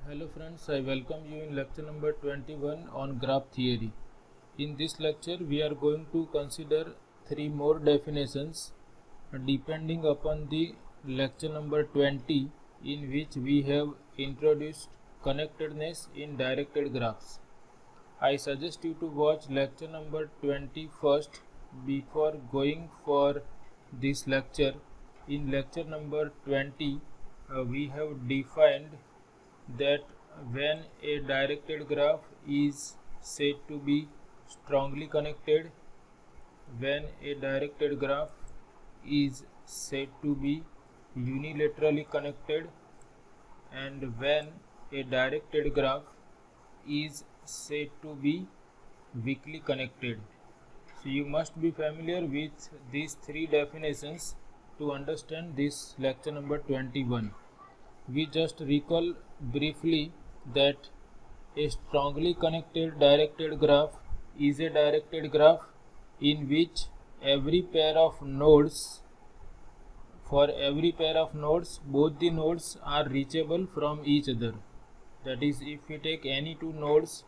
Hello friends, I welcome you in lecture number 21 on graph theory. In this lecture we are going to consider three more definitions depending upon the lecture number 20 in which we have introduced connectedness in directed graphs. I suggest you to watch lecture number 20 first before going for this lecture. In lecture number 20 we have defined that when a directed graph is said to be strongly connected, when a directed graph is said to be unilaterally connected, and when a directed graph is said to be weakly connected. So you must be familiar with these three definitions to understand this lecture number 21. We just recall briefly that a strongly connected directed graph is a directed graph in which every pair of nodes, for every pair of nodes, both the nodes are reachable from each other. That is, if we take any two nodes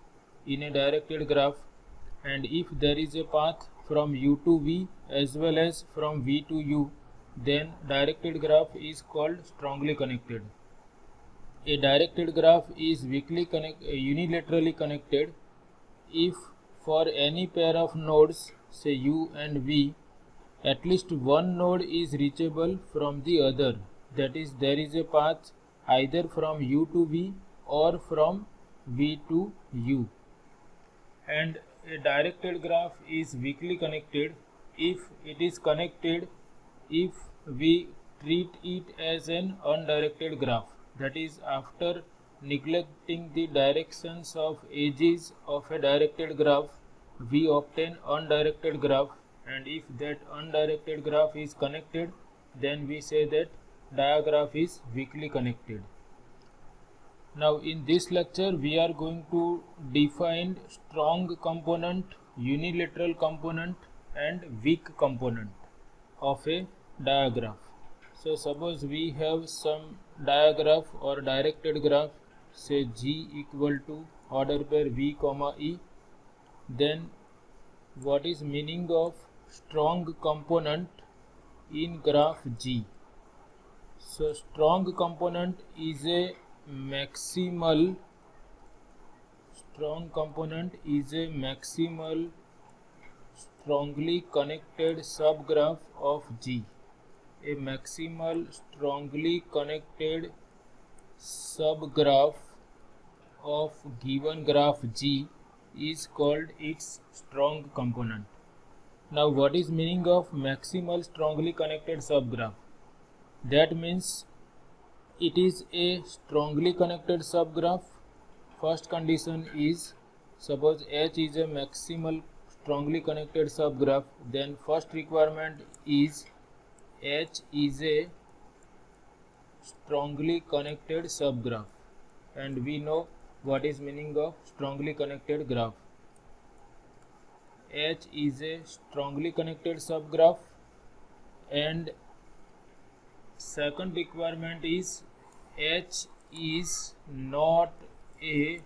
in a directed graph and if there is a path from U to V as well as from V to U, then directed graph is called strongly connected. A directed graph is unilaterally connected if for any pair of nodes, say U and V, at least one node is reachable from the other. That is, there is a path either from U to V or from V to U. And a directed graph is weakly connected if it is connected if we treat it as an undirected graph. That is, after neglecting the directions of edges of a directed graph, we obtain undirected graph, and if that undirected graph is connected, then we say that digraph is weakly connected. Now in this lecture we are going to define strong component, unilateral component and weak component of a digraph. So suppose we have some digraph or directed graph, say G equal to order pair V comma E. Then what is meaning of strong component in graph G? So strong component is a maximal strongly connected subgraph of G. A maximal strongly connected subgraph of given graph G is called its strong component. Now what is meaning of maximal strongly connected subgraph? That means it is a strongly connected subgraph. First condition is, suppose H is a maximal strongly connected subgraph, then first requirement is H is a strongly connected subgraph, and we know what is meaning of strongly connected graph. H is a strongly connected subgraph, and second requirement is H is not a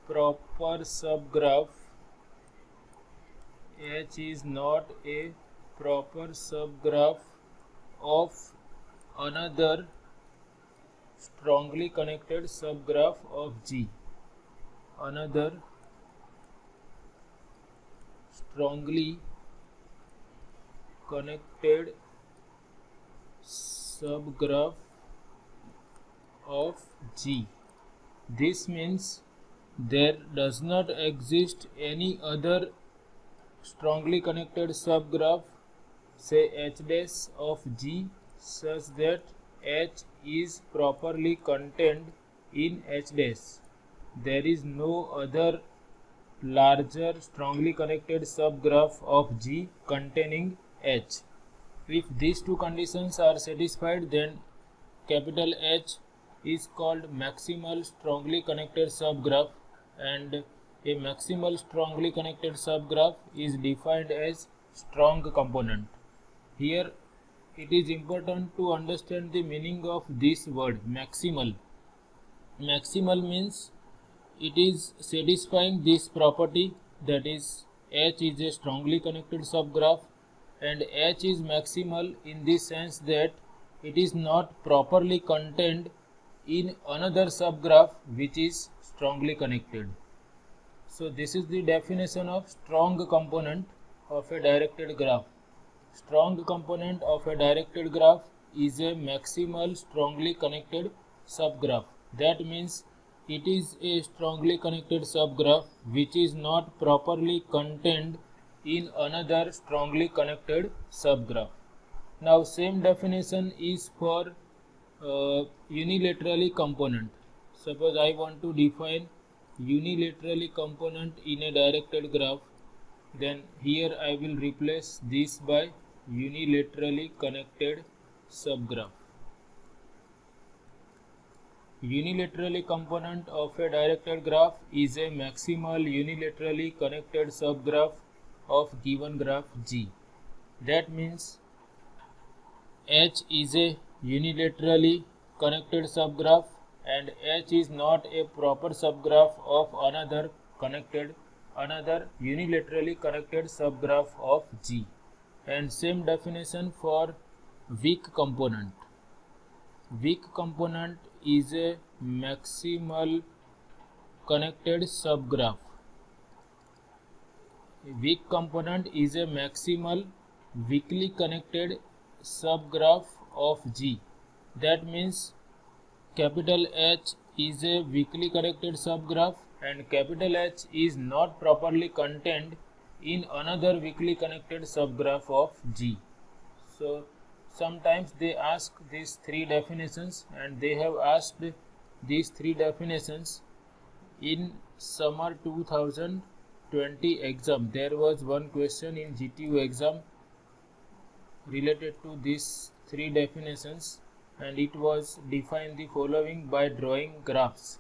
proper subgraph. H is not a proper subgraph of another strongly connected subgraph of G. Another strongly connected subgraph of G. This means there does not exist any other strongly connected subgraph, say H dash of G, such that H is properly contained in H dash. There is no other larger strongly connected subgraph of G containing H. If these two conditions are satisfied, then capital H is called maximal strongly connected subgraph, and a maximal strongly connected subgraph is defined as strong component. Here it is important to understand the meaning of this word maximal. Maximal means it is satisfying this property, that is H is a strongly connected subgraph, and H is maximal in the sense that it is not properly contained in another subgraph which is strongly connected. So this is the definition of strong component of a directed graph. Strong component of a directed graph is a maximal strongly connected subgraph. That means it is a strongly connected subgraph which is not properly contained in another strongly connected subgraph. Now same definition is for unilaterally component. Suppose I want to define unilaterally component in a directed graph, then here I will replace this by unilaterally connected subgraph. Unilaterally component of a directed graph is a maximal unilaterally connected subgraph of given graph G. That means H is a unilaterally connected subgraph and H is not a proper subgraph of another unilaterally connected subgraph of G. And same definition for weak component. Weak component is a maximal connected subgraph. Weak component is a maximal weakly connected subgraph of G. That means capital H is a weakly connected subgraph and capital H is not properly contained in another weakly connected subgraph of G. So sometimes they ask these three definitions, and they have asked these three definitions in summer 2020 exam. There was one question in GTU exam related to these three definitions, and it was defined the following by drawing graphs: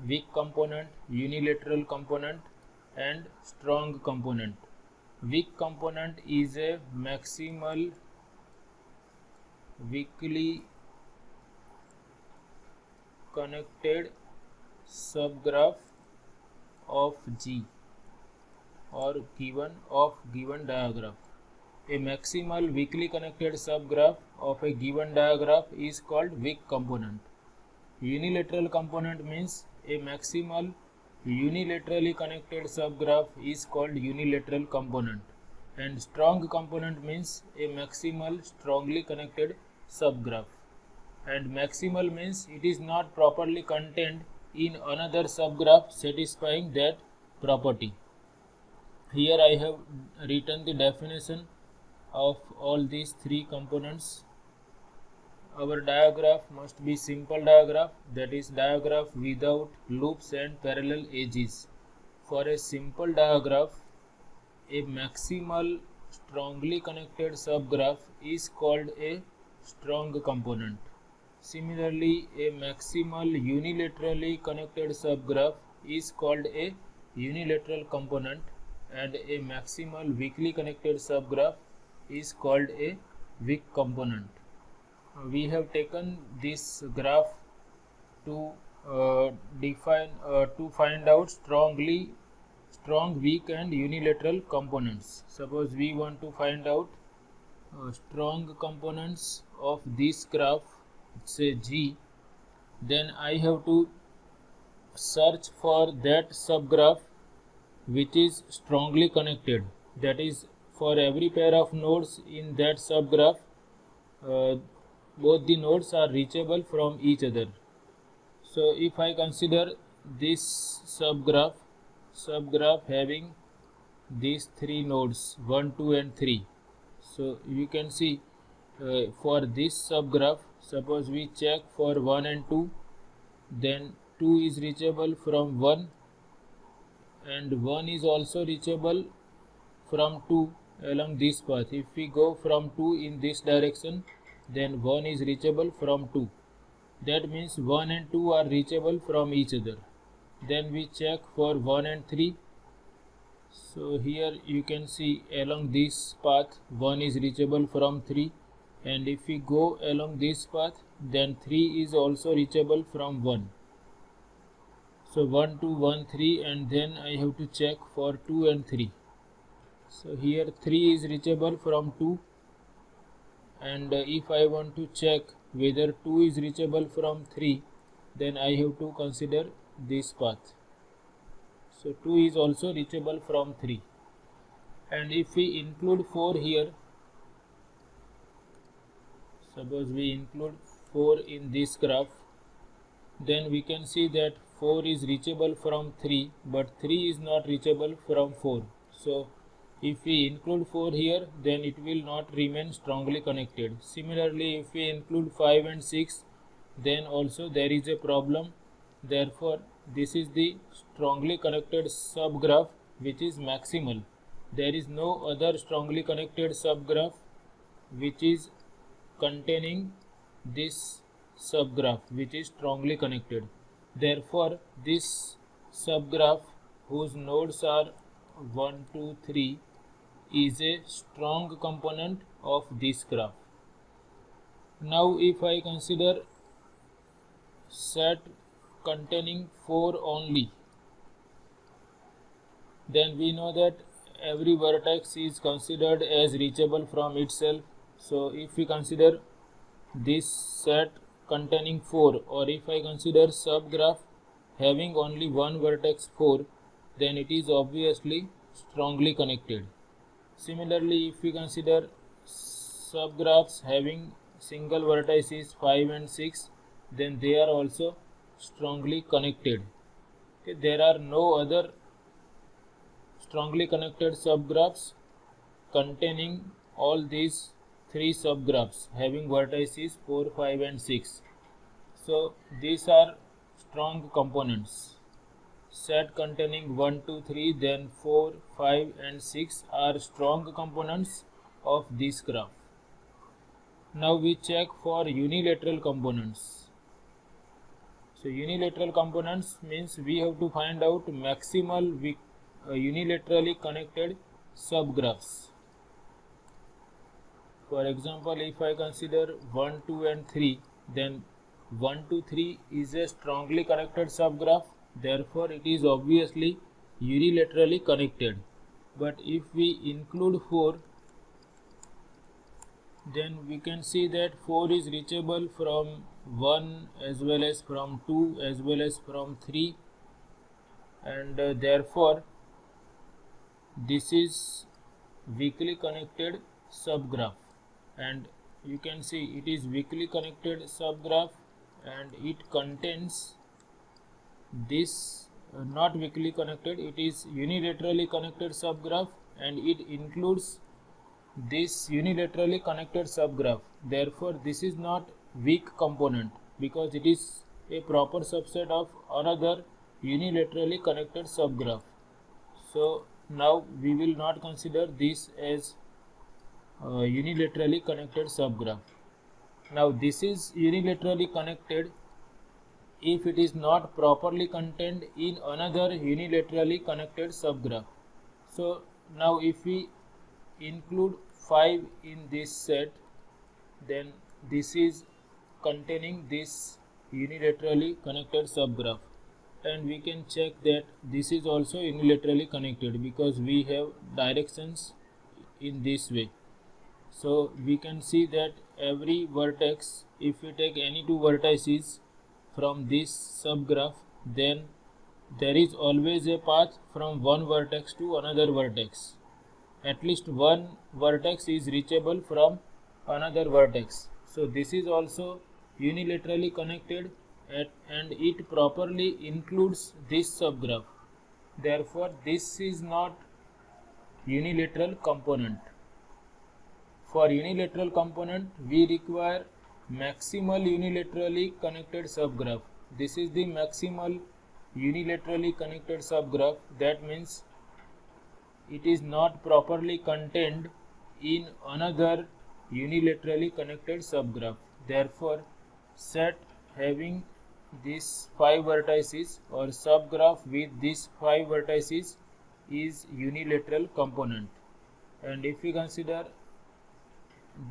weak component, unilateral component, and strong component. Weak component is a maximal weakly connected subgraph of G or given diagraph. A maximal weakly connected subgraph of a given diagraph is called weak component. Unilateral component means a maximal unilaterally connected subgraph is called unilateral component, and strong component means a maximal strongly connected subgraph, and maximal means it is not properly contained in another subgraph satisfying that property. Here I have written the definition of all these three components. Our digraph must be simple digraph, that is digraph without loops and parallel edges. For a simple digraph, a maximal strongly connected subgraph is called a strong component. Similarly, a maximal unilaterally connected subgraph is called a unilateral component, and a maximal weakly connected subgraph is called a weak component. We have taken this graph to find out strong, weak and unilateral components. Suppose we want to find out strong components of this graph, say G, then I have to search for that subgraph which is strongly connected. That is, for every pair of nodes in that subgraph, both the nodes are reachable from each other. So if I consider this subgraph having these three nodes 1, 2 and 3, so you can see for this subgraph, suppose we check for 1 and 2, then 2 is reachable from 1 and 1 is also reachable from 2 along this path. If we go from 2 in this direction, then 1 is reachable from 2. That means 1 and 2 are reachable from each other. Then we check for 1 and 3. So here you can see along this path 1 is reachable from 3, and if we go along this path, then 3 is also reachable from 1. So 1 2 1 3, and then I have to check for 2 and 3. So here 3 is reachable from 2, and if I want to check whether 2 is reachable from 3, then I have to consider this path. So 2 is also reachable from 3, and if we include 4 here, suppose we include 4 in this graph, then we can see that 4 is reachable from 3, but 3 is not reachable from 4. So if we include 4 here, then it will not remain strongly connected. Similarly, if we include 5 and 6, then also there is a problem. Therefore, this is the strongly connected subgraph which is maximal. There is no other strongly connected subgraph which is containing this subgraph which is strongly connected. Therefore, this subgraph whose nodes are 1 2 3 is a strong component of this graph. Now if I consider set containing 4 only, then we know that every vertex is considered as reachable from itself. So if we consider this set containing 4, or if I consider subgraph having only one vertex 4, then it is obviously strongly connected. Similarly, if we consider subgraphs having single vertices 5 and 6, then they are also strongly connected. Okay, there are no other strongly connected subgraphs containing all these 3 subgraphs having vertices 4, 5 and 6. So these are strong components. Set containing 1, 2, 3, then 4, 5 and 6 are strong components of this graph. Now we check for unilateral components. So unilateral components means we have to find out maximal unilaterally connected subgraphs. For example, if I consider 1, 2 and 3, then 1, 2, 3 is a strongly connected subgraph. Therefore, it is obviously unilaterally connected. But if we include 4, then we can see that 4 is reachable from 1 as well as from 2 as well as from 3, and therefore this is weakly connected subgraph, and you can see it is weakly connected subgraph, and it contains this not weakly connected, it is unilaterally connected subgraph, and it includes this unilaterally connected subgraph. Therefore, this is not weak component because it is a proper subset of another unilaterally connected subgraph. So now we will not consider this as unilaterally connected subgraph. Now this is unilaterally connected if it is not properly contained in another unilaterally connected subgraph. So now if we include 5 in this set, then this is containing this unilaterally connected subgraph, and we can check that this is also unilaterally connected because we have directions in this way. So we can see that every vertex, if we take any 2 vertices from this subgraph, then there is always a path from one vertex to another vertex. At least one vertex is reachable from another vertex. So this is also unilaterally connected, and it properly includes this subgraph. Therefore, this is not unilateral component. For unilateral component, we require maximal unilaterally connected subgraph. This is the maximal unilaterally connected subgraph. That means it is not properly contained in another unilaterally connected subgraph. Therefore, set having these 5 vertices or subgraph with these 5 vertices is unilateral component. And if we consider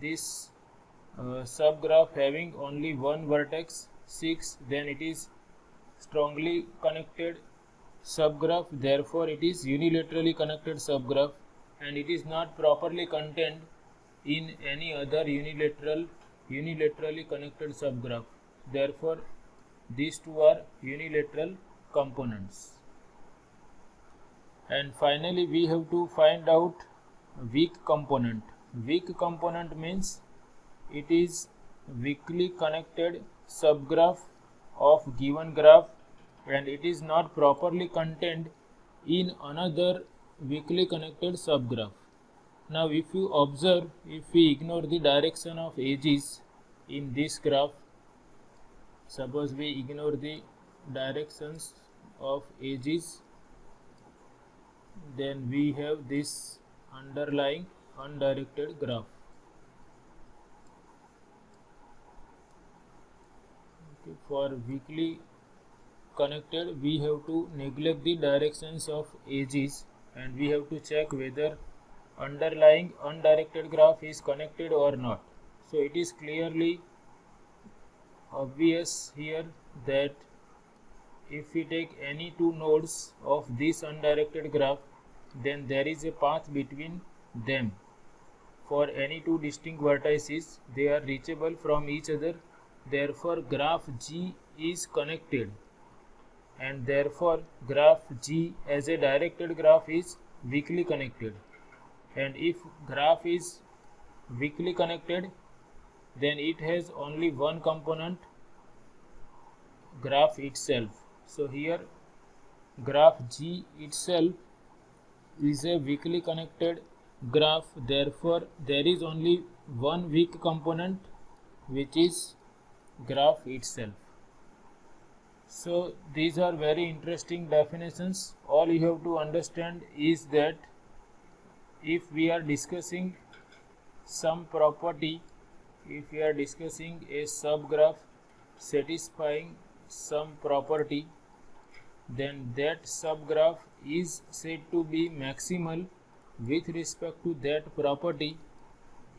this subgraph having only one vertex 6, then it is strongly connected subgraph, therefore it is unilaterally connected subgraph, and it is not properly contained in any other unilaterally connected subgraph. Therefore these two are unilateral components. And finally we have to find out weak component. Weak component means it is weakly connected subgraph of given graph and it is not properly contained in another weakly connected subgraph. Now if you observe, if we ignore the direction of edges in this graph, suppose we ignore the directions of edges, then we have this underlying undirected graph. Okay, for weakly connected we have to neglect the directions of edges and we have to check whether underlying undirected graph is connected or not. So it is clearly obvious here that if we take any two nodes of this undirected graph, then there is a path between them. For any two distinct vertices, they are reachable from each other. Therefore graph G is connected, and therefore graph G as a directed graph is weakly connected. And if graph is weakly connected, then it has only one component, graph itself. So here graph G itself is a weakly connected graph, therefore there is only one weak component, which is graph itself. So these are very interesting definitions. All you have to understand is that if we are discussing some property, if we are discussing a subgraph satisfying some property, then that subgraph is said to be maximal with respect to that property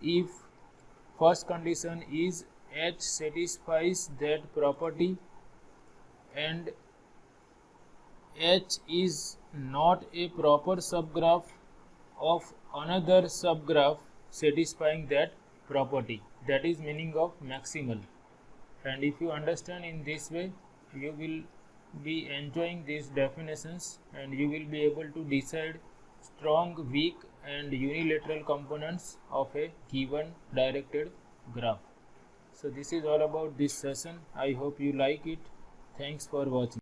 if first condition is H satisfies that property and H is not a proper subgraph of another subgraph satisfying that property. That is meaning of maximal. And if you understand in this way, you will be enjoying these definitions and you will be able to decide strong, weak and unilateral components of a given directed graph. So this is all about this session. I hope you like it. Thanks for watching.